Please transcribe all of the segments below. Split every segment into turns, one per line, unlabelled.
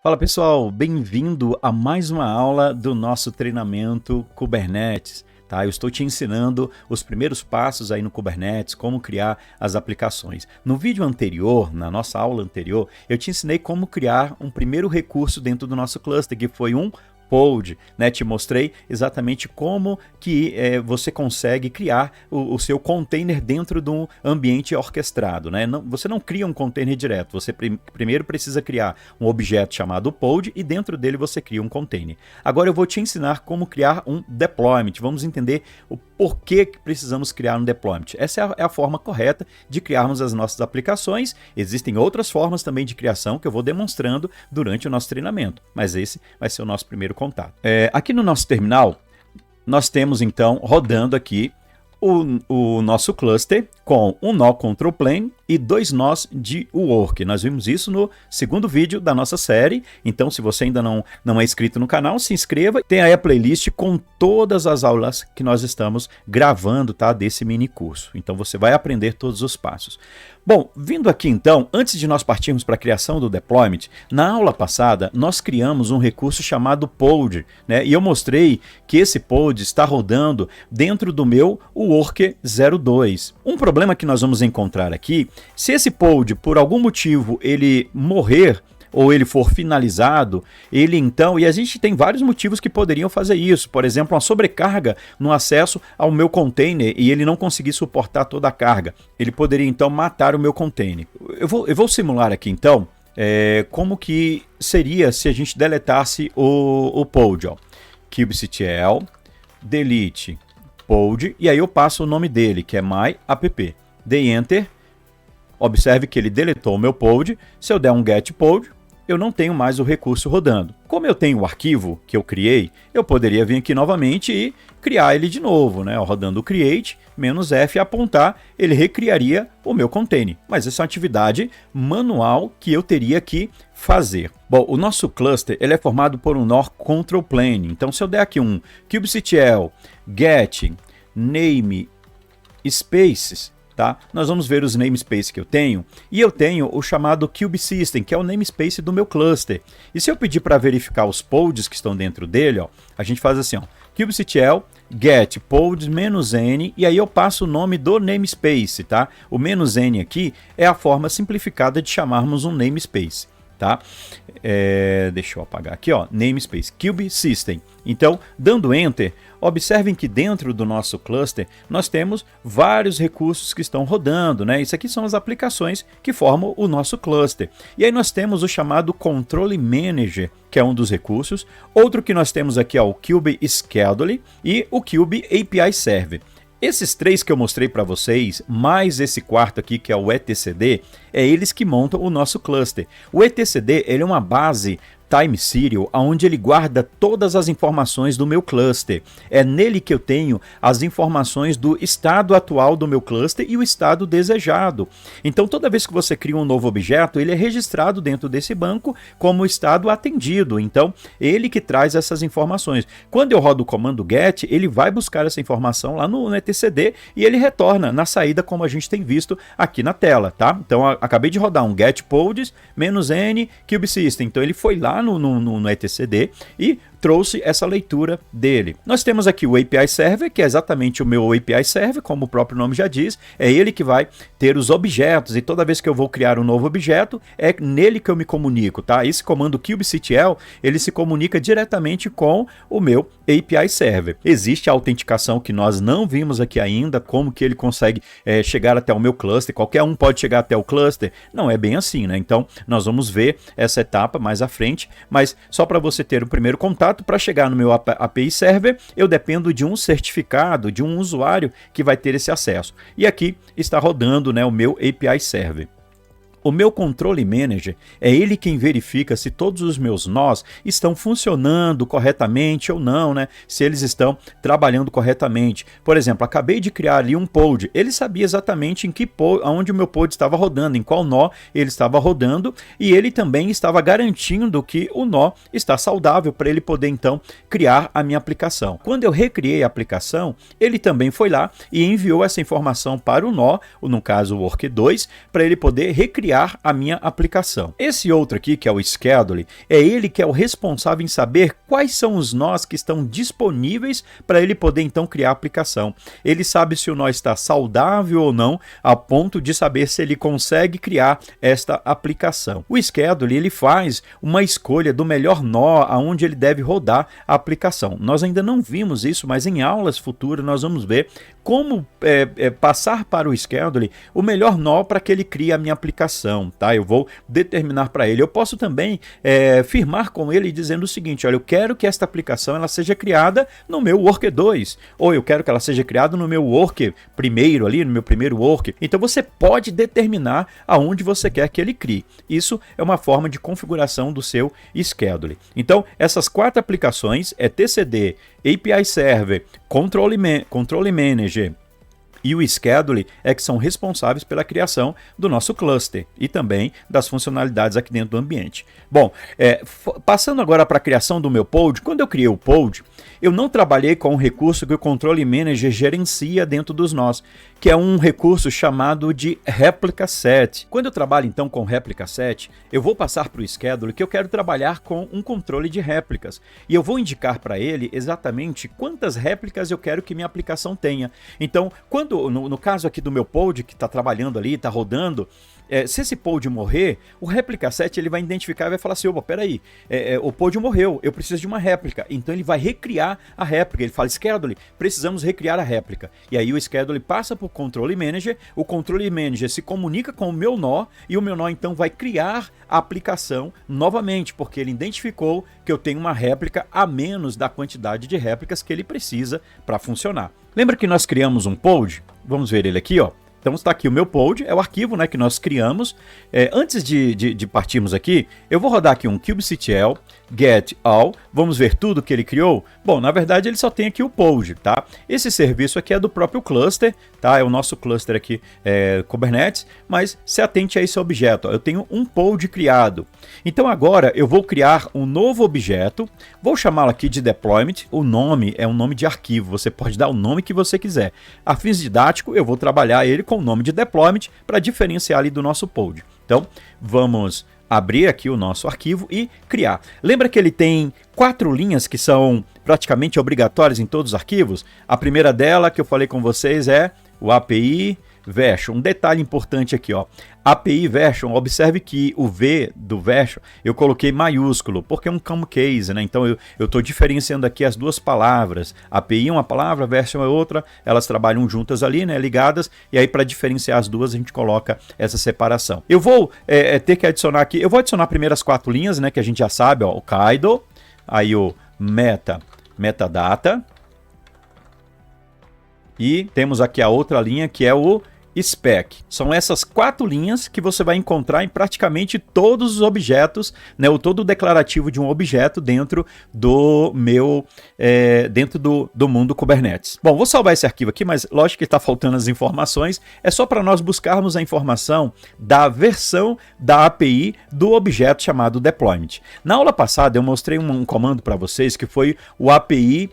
Fala pessoal, bem-vindo a mais uma aula do nosso treinamento Kubernetes. Tá? Eu estou te ensinando os primeiros passos aí no Kubernetes, como criar as aplicações. No vídeo anterior, na nossa aula anterior, eu te ensinei como criar um primeiro recurso dentro do nosso cluster, que foi um pod, né? Te mostrei exatamente como que você consegue criar o seu container dentro de um ambiente orquestrado, né? Você não cria um container direto, você primeiro precisa criar um objeto chamado pod e dentro dele você cria um container. Agora eu vou te ensinar como criar um deployment, vamos entender o porquê que precisamos criar um deployment. Essa é a forma correta de criarmos as nossas aplicações. Existem outras formas também de criação que eu vou demonstrando durante o nosso treinamento, mas esse vai ser o nosso primeiro contato. Aqui no nosso terminal, nós temos então rodando aqui o nosso cluster com um nó control plane e dois nós de work. Nós vimos isso no segundo vídeo da nossa série, então se você ainda não é inscrito no canal, se inscreva. Tem aí a playlist com todas as aulas que nós estamos gravando, tá, desse mini curso. Então você vai aprender todos os passos. Bom, vindo aqui então, antes de nós partirmos para a criação do deployment, na aula passada nós criamos um recurso chamado pod, né? E eu mostrei que esse pod está rodando dentro do meu work 02. Um problema que nós vamos encontrar aqui, se esse pod por algum motivo ele morrer, ou ele for finalizado, ele então, e a gente tem vários motivos que poderiam fazer isso, por exemplo, uma sobrecarga no acesso ao meu container e ele não conseguir suportar toda a carga, ele poderia então matar o meu container. Eu vou simular aqui então, como que seria se a gente deletasse o pod, ó. kubectl, delete pod, e aí eu passo o nome dele, que é my-app, dei enter, observe que ele deletou o meu pod. Se eu der um get pod, eu não tenho mais o recurso rodando. Como eu tenho o arquivo que eu criei, eu poderia vir aqui novamente e criar ele de novo, né? Rodando o create, -F e apontar, ele recriaria o meu container. Mas essa é uma atividade manual que eu teria que fazer. Bom, o nosso cluster ele é formado por um nó control plane. Então, se eu der aqui um kubectl get name spaces, tá? Nós vamos ver os namespaces que eu tenho, e eu tenho o chamado kubesystem, que é o namespace do meu cluster. E se eu pedir para verificar os pods que estão dentro dele, ó, a gente faz assim, ó, kubectl get pods -n, e aí eu passo o nome do namespace, tá? O -n aqui é a forma simplificada de chamarmos um namespace. Tá? Deixa eu apagar aqui, ó, namespace kubesystem. Então, dando enter, observem que dentro do nosso cluster nós temos vários recursos que estão rodando, né? Isso aqui são as aplicações que formam o nosso cluster. E aí nós temos o chamado Control Manager, que é um dos recursos. Outro que nós temos aqui é o kubesschedule e o kube API Server. Esses três que eu mostrei para vocês, mais esse quarto aqui que é o etcd, é eles que montam o nosso cluster. O etcd ele é uma base time serial, onde ele guarda todas as informações do meu cluster. É nele que eu tenho as informações do estado atual do meu cluster e o estado desejado. Então, toda vez que você cria um novo objeto, ele é registrado dentro desse banco como estado atendido. Então, ele que traz essas informações. Quando eu rodo o comando get, ele vai buscar essa informação lá no etcd e ele retorna na saída, como a gente tem visto aqui na tela, tá? Então, acabei de rodar um get pods -n kubesystem. Então, ele foi lá no etcd e trouxe essa leitura dele. Nós temos aqui o API Server, que é exatamente o meu API Server, como o próprio nome já diz, é ele que vai ter os objetos, e toda vez que eu vou criar um novo objeto, é nele que eu me comunico, tá? Esse comando kubectl, ele se comunica diretamente com o meu API Server. Existe a autenticação que nós não vimos aqui ainda, como que ele consegue chegar até o meu cluster, qualquer um pode chegar até o cluster, não é bem assim, né? Então, nós vamos ver essa etapa mais à frente, mas só para você ter o primeiro contato, para chegar no meu API Server, eu dependo de um certificado, de um usuário que vai ter esse acesso. E aqui está rodando, né, o meu API Server. O meu Control Manager é ele quem verifica se todos os meus nós estão funcionando corretamente ou não, né? Se eles estão trabalhando corretamente. Por exemplo, acabei de criar ali um pod. Ele sabia exatamente em que onde o meu pod estava rodando, em qual nó ele estava rodando, e ele também estava garantindo que o nó está saudável para ele poder então criar a minha aplicação. Quando eu recriei a aplicação, ele também foi lá e enviou essa informação para o nó, no caso o work 2, para ele poder recriar criar a minha aplicação. Esse outro aqui, que é o Schedule, é ele que é o responsável em saber quais são os nós que estão disponíveis para ele poder então criar a aplicação. Ele sabe se o nó está saudável ou não, a ponto de saber se ele consegue criar esta aplicação. O Schedule, ele faz uma escolha do melhor nó aonde ele deve rodar a aplicação. Nós ainda não vimos isso, mas em aulas futuras nós vamos ver como passar para o Schedule o melhor nó para que ele crie a minha aplicação, tá? Eu vou determinar para ele. Eu posso também firmar com ele dizendo o seguinte: olha, eu quero que esta aplicação ela seja criada no meu Worker 2, ou eu quero que ela seja criada no meu Worker primeiro ali, no meu primeiro Worker. Então você pode determinar aonde você quer que ele crie. Isso é uma forma de configuração do seu Schedule. Então essas 4 aplicações é TCD, API Server, Control Manager e o Schedule é que são responsáveis pela criação do nosso cluster e também das funcionalidades aqui dentro do ambiente. Bom, passando agora para a criação do meu pod, quando eu criei o pod, eu não trabalhei com um recurso que o Control Manager gerencia dentro dos nós, que é um recurso chamado de Replica Set. Quando eu trabalho então com Replica Set, eu vou passar para o Schedule que eu quero trabalhar com um controle de réplicas e eu vou indicar para ele exatamente quantas réplicas eu quero que minha aplicação tenha. Então, no caso aqui do meu pod, que está trabalhando ali, está rodando, se esse pod morrer, o Replica Set ele vai identificar e vai falar assim: opa, peraí, o pod morreu, eu preciso de uma réplica. Então ele vai recriar a réplica. Ele fala: Schedule, precisamos recriar a réplica. E aí o Schedule passa para o Control Manager, o Control Manager se comunica com o meu nó e o meu nó então vai criar a aplicação novamente, porque ele identificou que eu tenho uma réplica a menos da quantidade de réplicas que ele precisa para funcionar. Lembra que nós criamos um pod? Vamos ver ele aqui, ó. Então está aqui o meu pod, é o arquivo, né, que nós criamos. Antes de partirmos aqui, eu vou rodar aqui um kubectl get all. Vamos ver tudo que ele criou? Bom, na verdade ele só tem aqui o pod, tá? Esse serviço aqui é do próprio cluster, tá? É o nosso cluster aqui, Kubernetes, mas se atente a esse objeto. Ó, eu tenho um pod criado. Então agora eu vou criar um novo objeto, vou chamá-lo aqui de deployment. O nome é um nome de arquivo, você pode dar o nome que você quiser. A fins didático, eu vou trabalhar ele com o nome de deployment para diferenciar ali do nosso pod. Então, vamos abrir aqui o nosso arquivo e criar. Lembra que ele tem 4 linhas que são praticamente obrigatórias em todos os arquivos? A primeira dela que eu falei com vocês é o API version. Um detalhe importante aqui, ó. API version, observe que o V do version eu coloquei maiúsculo, porque é um common case, né? Então eu estou diferenciando aqui as duas palavras. API é uma palavra, version é outra, elas trabalham juntas ali, né? Ligadas, e aí para diferenciar as duas a gente coloca essa separação. Eu vou ter que adicionar aqui, eu vou adicionar primeiro as 4 linhas, né? Que a gente já sabe, ó, o Kaido, aí o metadata, e temos aqui a outra linha que é o spec. São essas 4 linhas que você vai encontrar em praticamente todos os objetos, né, ou todo o declarativo de um objeto dentro do meu dentro do mundo Kubernetes. Bom, vou salvar esse arquivo aqui, mas lógico que está faltando as informações. É só para nós buscarmos a informação da versão da API do objeto chamado deployment. Na aula passada eu mostrei um comando para vocês que foi o API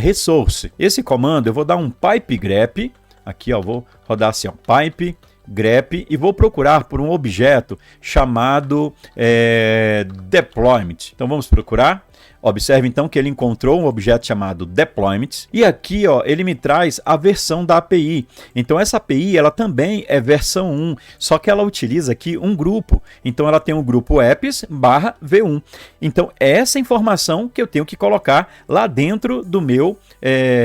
resource. Esse comando eu vou dar um pipe grep. Aqui, ó, vou rodar assim, ó, pipe grep e vou procurar por um objeto chamado deployment. Então vamos procurar. Observe então que ele encontrou um objeto chamado deployment e aqui, ó, ele me traz a versão da API. Então essa API ela também é versão 1, só que ela utiliza aqui um grupo. Então ela tem um grupo apps/v1. Então é essa informação que eu tenho que colocar lá dentro do meu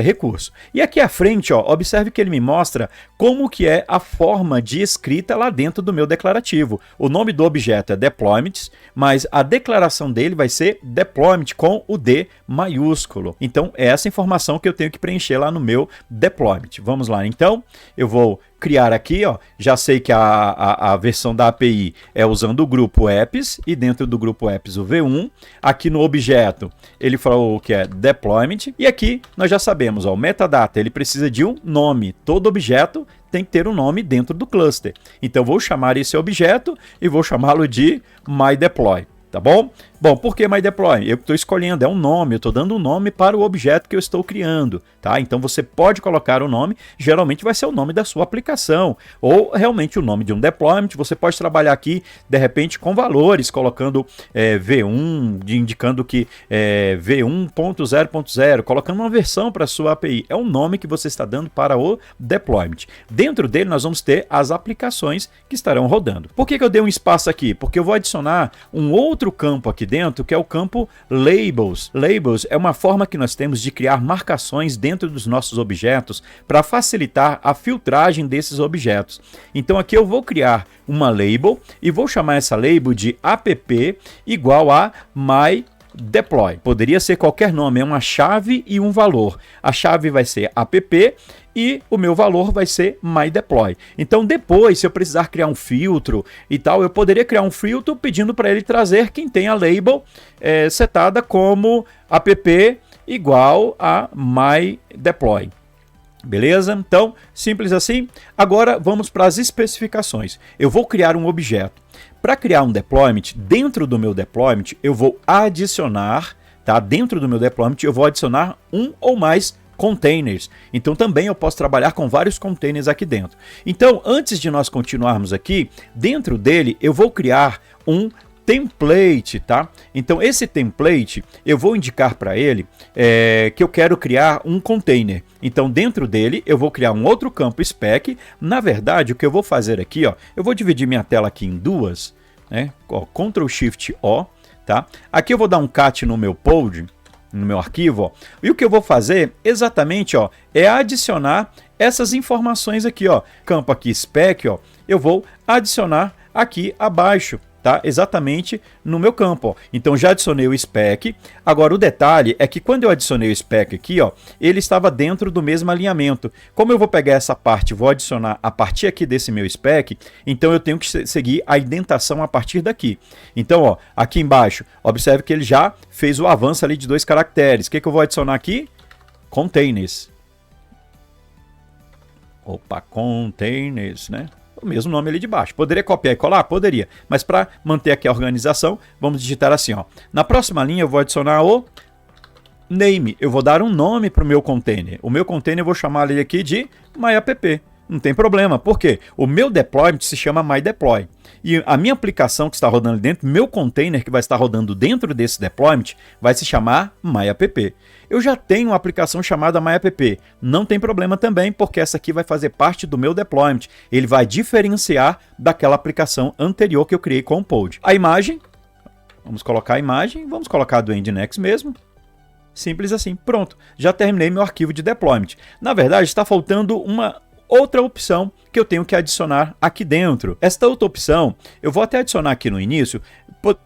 recurso. E aqui à frente, ó, observe que ele me mostra como que é a forma de escrita lá dentro do meu declarativo. O nome do objeto é deployment, mas a declaração dele vai ser deployment com o D maiúsculo. Então é essa informação que eu tenho que preencher lá no meu deployment. Vamos lá, então eu vou criar aqui, ó, já sei que a versão da API é usando o grupo apps e dentro do grupo apps o v1. Aqui no objeto ele falou que é deployment e aqui nós já sabemos, ó, o metadata ele precisa de um nome. Todo objeto tem que ter um nome dentro do cluster. Então vou chamar esse objeto e vou chamá-lo de myDeploy. Tá bom? Bom, por que MyDeploy? Eu estou escolhendo, é um nome, eu estou dando um nome para o objeto que eu estou criando, tá? Então você pode colocar o nome, geralmente vai ser o nome da sua aplicação, ou realmente o nome de um deployment. Você pode trabalhar aqui, de repente, com valores, colocando V1, indicando que V1.0.0, colocando uma versão para a sua API. É um nome que você está dando para o deployment. Dentro dele nós vamos ter as aplicações que estarão rodando. Por que eu dei um espaço aqui? Porque eu vou adicionar um outro campo aqui dentro, que é o campo Labels. Labels é uma forma que nós temos de criar marcações dentro dos nossos objetos para facilitar a filtragem desses objetos. Então aqui eu vou criar uma label e vou chamar essa label de app igual a MyDeploy. Poderia ser qualquer nome, é uma chave e um valor. A chave vai ser app e o meu valor vai ser MyDeploy. Então depois, se eu precisar criar um filtro e tal, eu poderia criar um filtro pedindo para ele trazer quem tem a label setada como app igual a MyDeploy. Beleza? Então, simples assim. Agora vamos para as especificações. Eu vou criar um objeto. Para criar um deployment, dentro do meu deployment, eu vou adicionar, tá? Dentro do meu deployment, eu vou adicionar um ou mais containers. Então também eu posso trabalhar com vários containers aqui dentro. Então, antes de nós continuarmos aqui, dentro dele eu vou criar um template, tá? Então esse template eu vou indicar para ele que eu quero criar um container. Então dentro dele eu vou criar um outro campo spec. Na verdade, o que eu vou fazer aqui, ó, eu vou dividir minha tela aqui em duas, né? Ó, Ctrl Shift O, tá? Aqui eu vou dar um cat no meu pod, no meu arquivo, ó. E o que eu vou fazer exatamente, ó, é adicionar essas informações aqui, ó. Campo aqui spec, ó, eu vou adicionar aqui abaixo, tá? Exatamente no meu campo, ó. Então já adicionei o spec. Agora o detalhe é que quando eu adicionei o spec aqui, ó, ele estava dentro do mesmo alinhamento. Como eu vou pegar essa parte, vou adicionar a partir aqui desse meu spec, então eu tenho que seguir a indentação a partir daqui. Então, ó, aqui embaixo, observe que ele já fez o avanço ali de 2 caracteres. O que eu vou adicionar aqui? Containers. Opa, containers, né? O mesmo nome ali de baixo. Poderia copiar e colar? Poderia. Mas para manter aqui a organização, vamos digitar assim, ó. Na próxima linha eu vou adicionar o name. Eu vou dar um nome para o meu container. O meu container eu vou chamar ele aqui de MyApp. Não tem problema. Por quê? O meu deployment se chama MyDeploy. E a minha aplicação que está rodando ali dentro, meu container que vai estar rodando dentro desse deployment, vai se chamar MyApp. Eu já tenho uma aplicação chamada MyApp. Não tem problema também, porque essa aqui vai fazer parte do meu deployment. Ele vai diferenciar daquela aplicação anterior que eu criei com o pod. A imagem, vamos colocar a imagem, vamos colocar do Nginx mesmo. Simples assim, pronto. Já terminei meu arquivo de deployment. Na verdade, está faltando uma outra opção que eu tenho que adicionar aqui dentro. Esta outra opção, eu vou até adicionar aqui no início.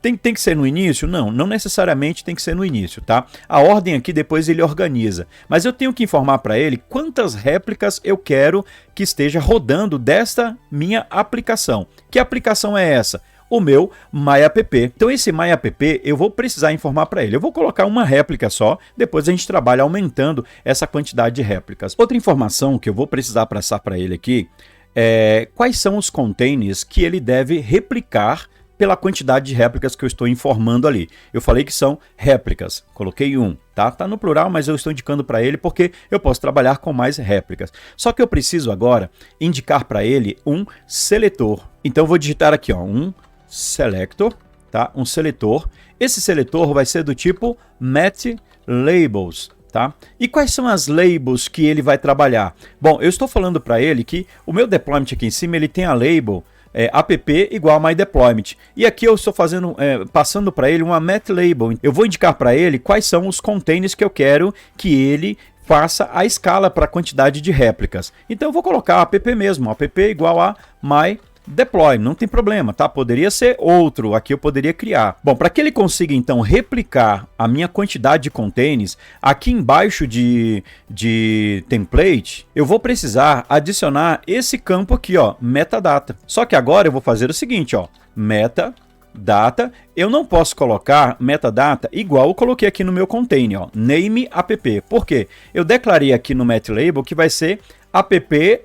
Tem que ser no início? Não necessariamente tem que ser no início, tá? A ordem aqui depois ele organiza. Mas eu tenho que informar para ele quantas réplicas eu quero que esteja rodando desta minha aplicação. Que aplicação é essa? O meu MyApp. Então esse MyApp eu vou precisar informar para ele. Eu vou colocar uma réplica só, depois a gente trabalha aumentando essa quantidade de réplicas. Outra informação que eu vou precisar passar para ele aqui é quais são os containers que ele deve replicar pela quantidade de réplicas que eu estou informando ali. Eu falei que são réplicas, coloquei um, tá? Tá no plural, mas eu estou indicando para ele porque eu posso trabalhar com mais réplicas. Só que eu preciso agora indicar para ele um seletor. Então eu vou digitar aqui, ó, um selector, tá? Um seletor. Esse seletor vai ser do tipo MetLabels, tá? E quais são as labels que ele vai trabalhar? Bom, eu estou falando para ele que o meu deployment aqui em cima ele tem a label app igual a MyDeployment. E aqui eu estou fazendo, passando para ele uma MetLabel. Eu vou indicar para ele quais são os containers que eu quero que ele faça a escala para a quantidade de réplicas. Então eu vou colocar app mesmo, app igual a MyDeploy, não tem problema, tá? Poderia ser outro, aqui eu poderia criar. Bom, para que ele consiga então replicar a minha quantidade de containers, aqui embaixo de template, eu vou precisar adicionar esse campo aqui, ó, metadata. Só que agora eu vou fazer o seguinte, ó, metadata, eu não posso colocar metadata igual eu coloquei aqui no meu container, ó, name app. Por quê? Eu declarei aqui no MetLabel que vai ser app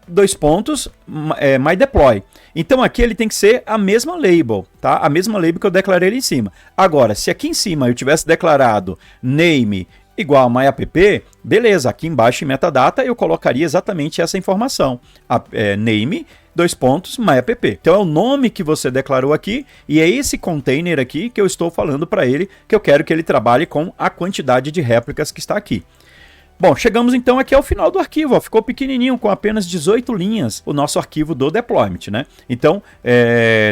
dois pontos, my deploy. Então aqui ele tem que ser a mesma label, tá? A mesma label que eu declarei ali em cima. Agora, se aqui em cima eu tivesse declarado name igual a myapp, beleza, aqui embaixo em metadata eu colocaria exatamente essa informação. Name, dois pontos, myapp. Então é o nome que você declarou aqui e é esse container aqui que eu estou falando para ele que eu quero que ele trabalhe com a quantidade de réplicas que está aqui. Bom, chegamos então aqui ao final do arquivo, ó, ficou pequenininho, com apenas 18 linhas, o nosso arquivo do deployment, né? Então,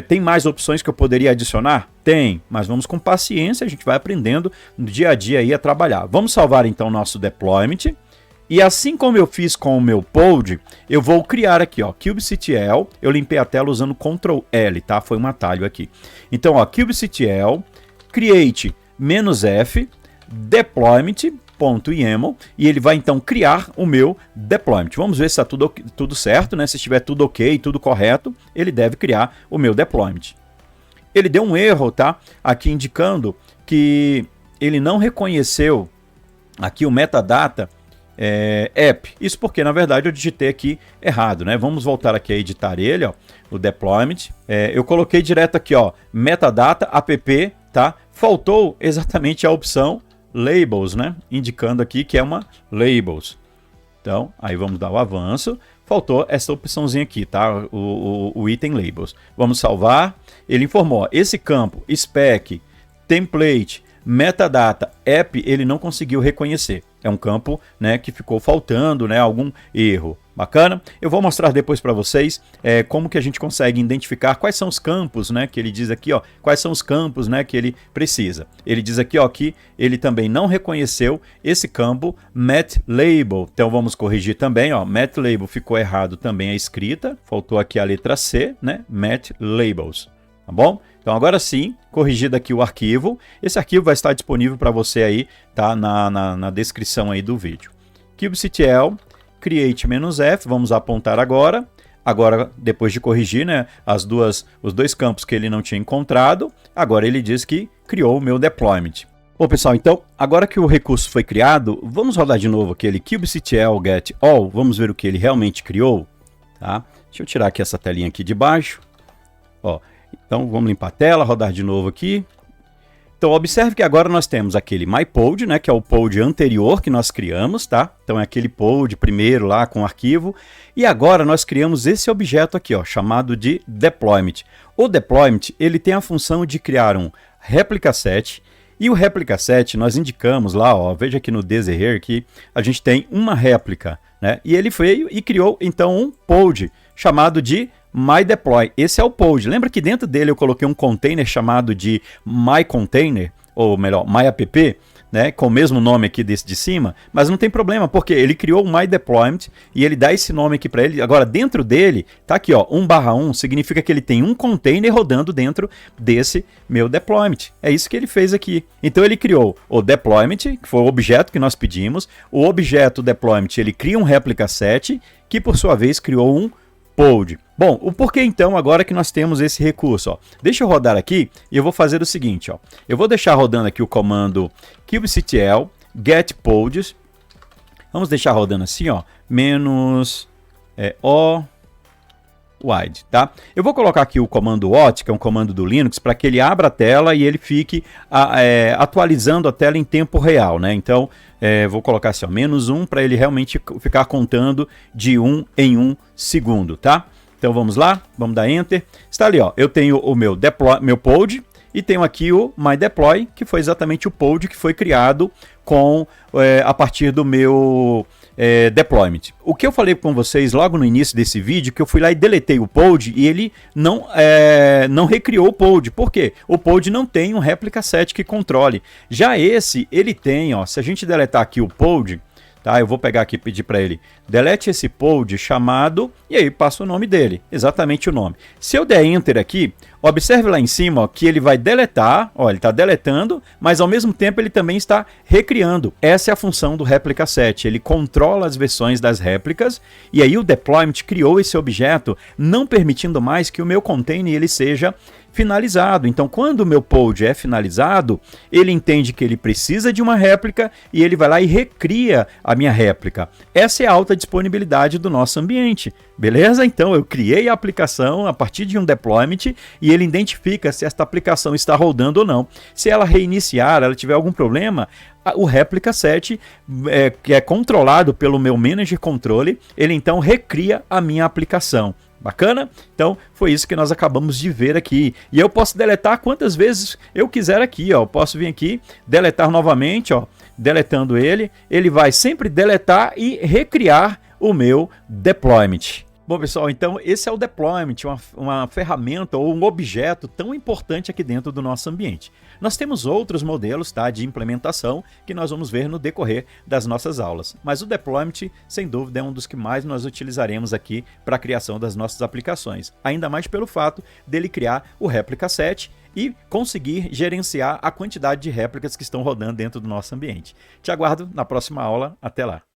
tem mais opções que eu poderia adicionar? Tem, mas vamos com paciência, a gente vai aprendendo no dia a dia aí a trabalhar. Vamos salvar então o nosso deployment, e assim como eu fiz com o meu pod, eu vou criar aqui, ó, kubectl, eu limpei a tela usando Ctrl L, tá? Foi um atalho aqui. Então, ó, kubectl, create -f, deployment.yaml, e ele vai então criar o meu deployment. Vamos ver se está tudo certo, né? Se estiver tudo ok, tudo correto, ele deve criar o meu deployment. Ele deu um erro, tá? Aqui indicando que ele não reconheceu aqui o metadata app. Isso porque, na verdade, eu digitei aqui errado, né? Vamos voltar aqui a editar ele, ó, o deployment. Eu coloquei direto aqui, ó, metadata app, tá? Faltou exatamente a opção labels, né? Indicando aqui que é uma labels. Então, aí vamos dar o avanço. Faltou essa opçãozinha aqui, tá? O item labels. Vamos salvar. Ele informou, ó, esse campo spec, template, metadata, app, ele não conseguiu reconhecer. É um campo, né, que ficou faltando, né, algum erro. Bacana? Eu vou mostrar depois para vocês como que a gente consegue identificar quais são os campos, né, que ele diz aqui, ó, quais são os campos, né, que ele precisa. Ele diz aqui, ó, que ele também não reconheceu esse campo metLabel. Então vamos corrigir também, ó, metLabel ficou errado também a escrita, faltou aqui a letra C, né, metLabels. Tá bom? Então agora sim, corrigido aqui o arquivo, esse arquivo vai estar disponível para você aí, tá, na descrição aí do vídeo. kubectl, create -f, vamos apontar agora, depois de corrigir, né, os dois campos que ele não tinha encontrado, agora ele diz que criou o meu deployment. Bom pessoal, então agora que o recurso foi criado, vamos rodar de novo aquele kubectl get all, vamos ver o que ele realmente criou, tá? Deixa eu tirar aqui essa telinha aqui de baixo, ó. Então vamos limpar a tela, rodar de novo aqui. Então observe que agora nós temos aquele myPod, né, que é o pod anterior que nós criamos, tá? Então é aquele pod primeiro lá com o arquivo. E agora nós criamos esse objeto aqui, ó, chamado de deployment. O deployment, ele tem a função de criar um replica set. E o replica set nós indicamos lá, ó, veja aqui no Desire que a gente tem uma réplica, né? E ele veio e criou então um pod chamado de myDeploy. Esse é o pod. Lembra que dentro dele eu coloquei um container chamado de myContainer, ou melhor, myapp, né, com o mesmo nome aqui desse de cima, mas não tem problema, porque ele criou o myDeployment e ele dá esse nome aqui para ele. Agora, dentro dele, tá aqui, ó, 1/1, significa que ele tem um container rodando dentro desse meu deployment. É isso que ele fez aqui. Então ele criou o deployment, que foi o objeto que nós pedimos. O objeto deployment, ele cria um replica set, que por sua vez criou um pod. Bom, o porquê então agora que nós temos esse recurso, ó. Deixa eu rodar aqui e eu vou fazer o seguinte, ó. Eu vou deixar rodando aqui o comando kubectl get pods. Vamos deixar rodando assim, ó, -o wide, tá? Eu vou colocar aqui o comando WOT, que é um comando do Linux, para que ele abra a tela e ele fique atualizando a tela em tempo real, né? Então, vou colocar assim, ó, -1 para ele realmente ficar contando de 1 em 1 segundo, tá? Então vamos lá, vamos dar Enter. Está ali, ó, eu tenho o meu pod e tenho aqui o myDeploy, que foi exatamente o pod que foi criado a partir do meu deployment. O que eu falei com vocês logo no início desse vídeo, que eu fui lá e deletei o pod e ele não recriou o pod. Por quê? O pod não tem um replica set que controle. Já esse, ele tem, ó, se a gente deletar aqui o pod, tá? Eu vou pegar aqui e pedir para ele, delete esse pod chamado, e aí passa o nome dele, exatamente o nome. Se eu der Enter aqui, Observe lá em cima, ó, que ele vai deletar, ó, ele está deletando, mas ao mesmo tempo ele também está recriando. Essa é a função do réplica set, ele controla as versões das réplicas, e aí o deployment criou esse objeto, não permitindo mais que o meu container ele seja finalizado. Então, quando o meu pod é finalizado, ele entende que ele precisa de uma réplica e ele vai lá e recria a minha réplica. Essa é a alta disponibilidade do nosso ambiente, beleza? Então, eu criei a aplicação a partir de um deployment e ele identifica se esta aplicação está rodando ou não. Se ela reiniciar, ela tiver algum problema, o réplica set, que é controlado pelo meu manager controle, ele então recria a minha aplicação. Bacana? Então, foi isso que nós acabamos de ver aqui. E eu posso deletar quantas vezes eu quiser aqui, ó. Eu posso vir aqui, deletar novamente, ó. Deletando ele, ele vai sempre deletar e recriar o meu deployment. Bom, pessoal, então esse é o deployment, uma ferramenta ou um objeto tão importante aqui dentro do nosso ambiente. Nós temos outros modelos, tá, de implementação que nós vamos ver no decorrer das nossas aulas. Mas o deployment, sem dúvida, é um dos que mais nós utilizaremos aqui para a criação das nossas aplicações. Ainda mais pelo fato dele criar o réplica set e conseguir gerenciar a quantidade de réplicas que estão rodando dentro do nosso ambiente. Te aguardo na próxima aula. Até lá!